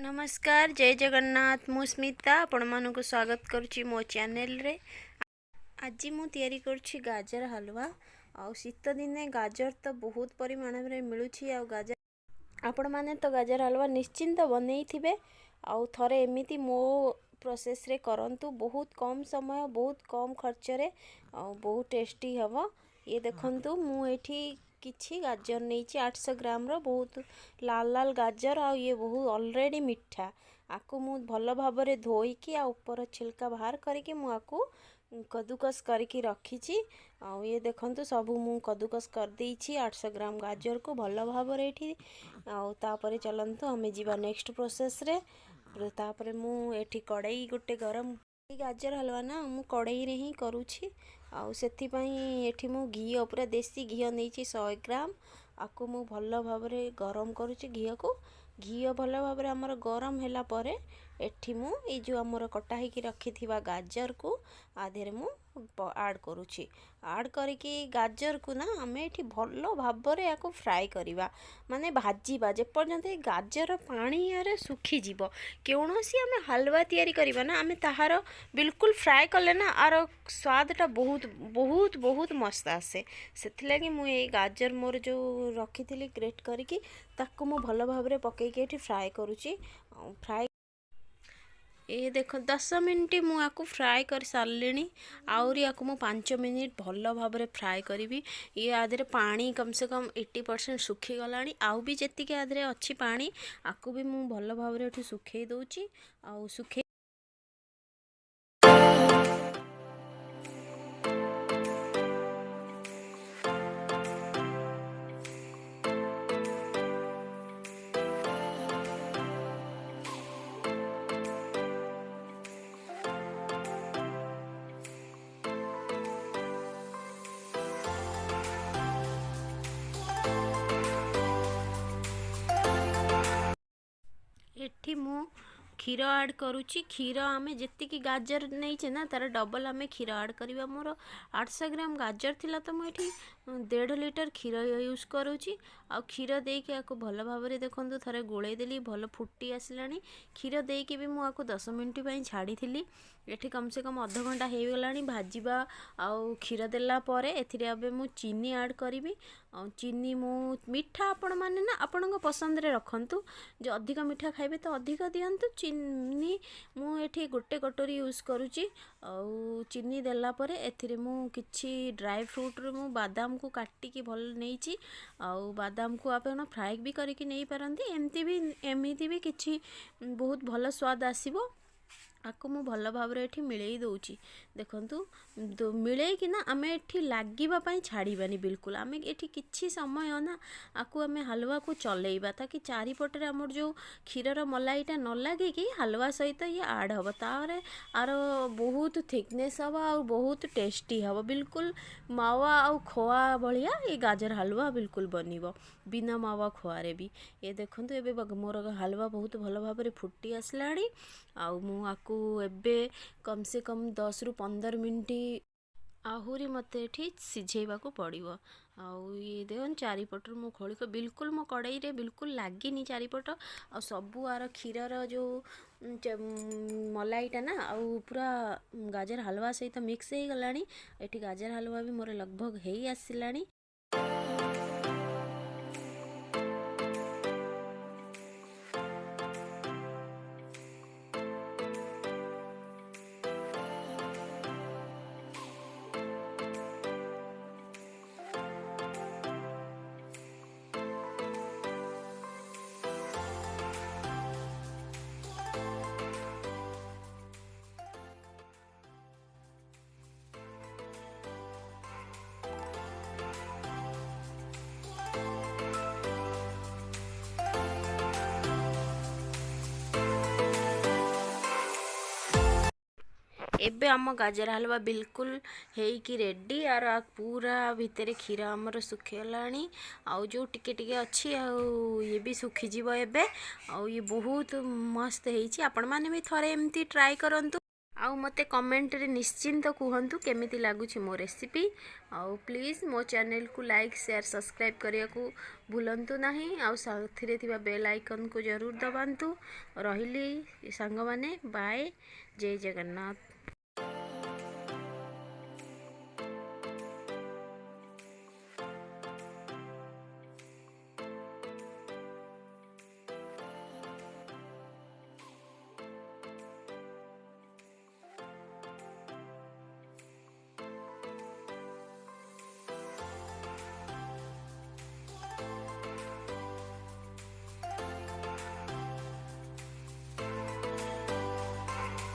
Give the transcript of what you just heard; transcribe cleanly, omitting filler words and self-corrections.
नमस्कार जय जगन्नाथ मु स्मिता आपण मानक स्वागत करुच्ची मो चैनल रे। आज मु तैयारी करुच्ची गाजर हलवा। आ शीत दिने गाजर तो बहुत परिमाण में मिलूची। आ गाजर आपण माने तो गाजर हलवा निश्चिंत बनै थिबे। आ थरे एमिति मो प्रोसेस रे करंतु बहुत कम समय बहुत कम खर्च रे बहुत टेस्टी हबो। ये देखंतु मु एठी किछि गाजर नहीं 800 ग्राम रो बहुत लाल लाल गाजर आ ये बहुत ऑलरेडी मिठा आकु मु भल भाव रे धोईकी आ ऊपर छिलका बाहर करके मु आकु कद्दूकस करके रखी। आ ये देखंतु सब मु कद्दूकस कर देइछि 800 ग्राम गाजर को भल भाव रे एठी। आ तापरे चलंतु हमें जीवा नेक्स्ट प्रोसेस रे। तापरे मु एठी कड़ाई गोटे गरम गाजर हलवा ना मु कड़ाई रे ही करूछि। आउ सेथि पई एठी मु घी पूरा देसी घी नहींची 100 ग्राम आकु मु भल भाव रे गरम करूछि। घी भल भाव रे हमर गरम हैला परे एठी मु ए जो हमर कटा ही की रखी थिबा गाजर को आधे रे मु ऐड करूछि। ऐड करके गाजर को ना हमें एठी भल भाव रे याको फ्राई करिवा माने भाजीबा जे पर्यंत गाजर पानी रे सुखी जीवो। केउनसी हमें हलवा तैयारी करिवा ना हमें ताहार बिल्कुल फ्राई कले ना आर स्वाद टा बहुत बहुत बहुत मस्त आसे। सेथि लागि मु ए गाजर मोर जो रखी थिली ग्रेट करके ताको मु भल भाव रे पकई के एठी फ्राई करूची। फ्राई ये देखो 10 मिनट मु आकु फ्राई कर सारलेनी। आउरी आकु मु 5 मिनिट भल भाव रे फ्राई करी। ये आधे पानी कम से कम 80% सुखी गलानी। आउ भी जेतिके आधे अच्छी पानी आकु भी मु भल भाव रे एठी सुखई दउची। आउ सुखई एठी मु क्षीर ऐड करुच्ची। क्षीर आमे जेतिकी गाजर नहीं ना तार डबल आमे क्षीर ऐड करवा। मोर 800 ग्राम गाजर थिला तो मुझे 1.5 लिटर क्षीर यूज करुच्ची। आ क्षीर देके आको भल भाव रे देखंतु थरे गोळेई देली भल फुटी आसलानी। क्षीर देके भी मु आको 10 मिनिट पई छाड़ी थिली। एठी कम से कम आधा घंटा हे गलानी भाजीबा। आउ क्षीर देला परे एथिरे अबे मु चीनी ऐड करिवि। आ चीनी मु मिठा आपण माने ना आपणको पसंद रे रखंतु। जो अधिक मिठा खाइबे तो अधिक दियंतु। चीनी मु एठी गोटे कटोरी यूज करुची। आउ चीनी देला परे एथिरे मु किछि ड्राई फ्रूट रे मु बादाम को काटी की भल नेइची। आउ बादाम को आपण फ्राई भी करके नहीं पारंती। एमिति भी किछि बहुत भल स्वाद आसीबो। आको मु भल भाव रे एठी मिलेई दउची। देखंतु मिलेई कि ना आमे एठी लागिबा पई छाड़ीबानी बिल्कुल। आमे एठी किछि समय ना आको आमे हलवा को चलेइबा ताकि चारि पटरे हमर जो क्षीरर मलाईटा न लागे कि हलवा सहित ये ऐड हबो। तारे आर बहुत थिकनेस हबो आ बहुत टेस्टी हबो। बिल्कुल मावा आ खोआ भलिया ये गाजर हलवा बिल्कुल बनिबो बिना मावा खोआ रे भी। ये देखंतु एबे मोर हलवा बहुत भल भाव रे फुटी आसलाणी। आउ मु आकु एबे कम से कम 10 रु 15 मिनट आहुरी मते एठी सिझेबा को पड़िबो। आउ ये देखन चारिपटर मु खोली को बिल्कुल मो कड़ाई रे बिल्कुल लागिनी चारिपट। आ सबु आर क्षीरर जो मलाईटा ना आउ पूरा गाजर हलवा सहित मिक्स हो गलानी। एठी गाजर हलवा भी मोर लगभग हेई आसिलानी। एबे आम गाजर हलवा बिल्कुल हेकी रेडी। आर पूरा भितर क्षीर आमर सुखीगलानी। आउ जो टिके टिके अच्छी आउ ये भी सुखीजिव एबे। आउ ये बहुत मस्त हेची। आपण माने भी थरे एमती ट्राई करंतु। आउ मते कमेंट रे निश्चिंत कहतु केमिति लागुछि मो रेसिपी। आउ प्लीज़ मो चैनल को लाइक शेयर सब्सक्राइब करिया को भूलंतु नाही। आउ साथिरे थिबा बेल आइकन को जरूर दबांतु। रहिली सांग माने बाय। जय जगन्नाथ।